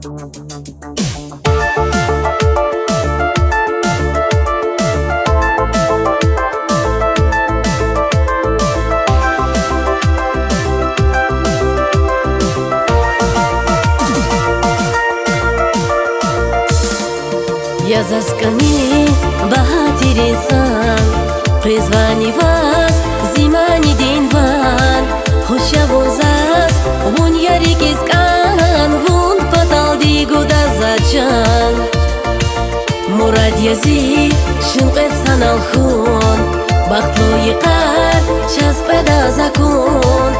Я заскани бахатирисан, призвани вас зимани динван, хушавозас вун ярикискан, вун паталди гуда зачан. Мурад язи шинqet саналхун, бахтлуи қар час педа закун,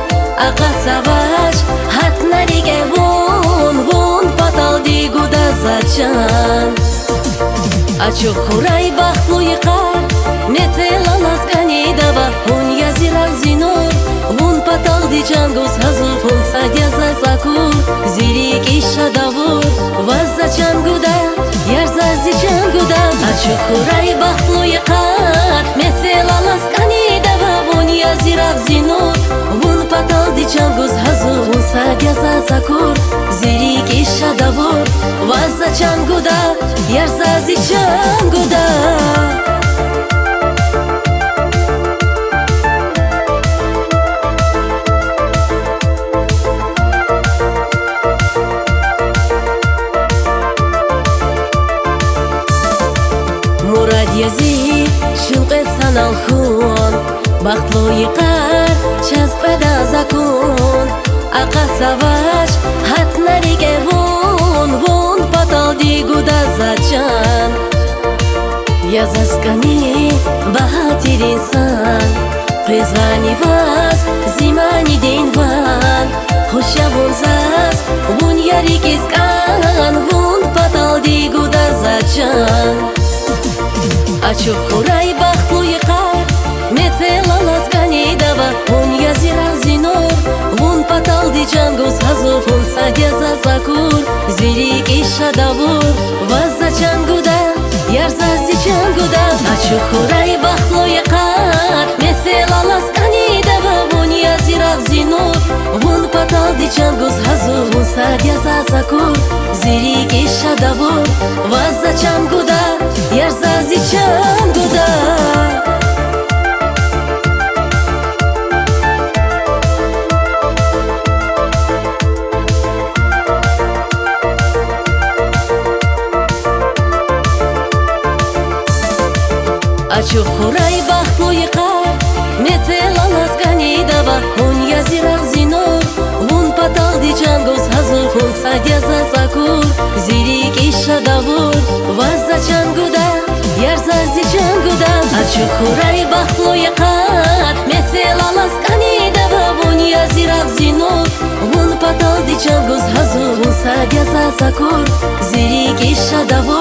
ақат саваш хатнариге вун паталди гуда зачан. Ачук хурай бахтлуи қар нецела ласкани дава, вун язирав зинур, вун паталди чангус хазур, вун садяза закур, зирики шадавур, вазза чангуда, ярзази чангуда. Ачук хурай бахтлуи қар нецела ласкани дава, вун язирав зинур, вун паталди чангус хазур, вун садяза закур, зирики шадавур, вазза чангуда, ярзази чангуда. Мурад язи шинqet саналхун, бахтлуи қар час педа закун, ақат саваш хатнариге вун паталди гуда зачан. Я заскани бахатирисан, призвани вас зимани динван, хушавозас вун ярикискан, вун паталди гуда зачан. Ачук хурай бахтлуи қар нецела ласкани дава, вун язирав зинур, вун паталди чангус хазур, вун садяза закур, зирики шадавур, вазза чангуда, ярзази чангуда. Ачук хурай бахтлуи қар нецела ласкани дава, вун язирав зинур, вун паталди чангус хазур, вун садяза закур, зирики шадавур, вазза чангуда, ярзази чангуда. Ачук хурай бахтлуи қар нецела ласкани дава, вун язирав зинур, вун паталди чангус хазур, вун садяза закур, зирики шадавур, вазза чангуда, ярзази чангуда. Ачук хурай бахтлуи қар нецела ласкани дава, вун язирав зинур, вун паталди чангус хазур, вун садяза закур, зирики шадавур,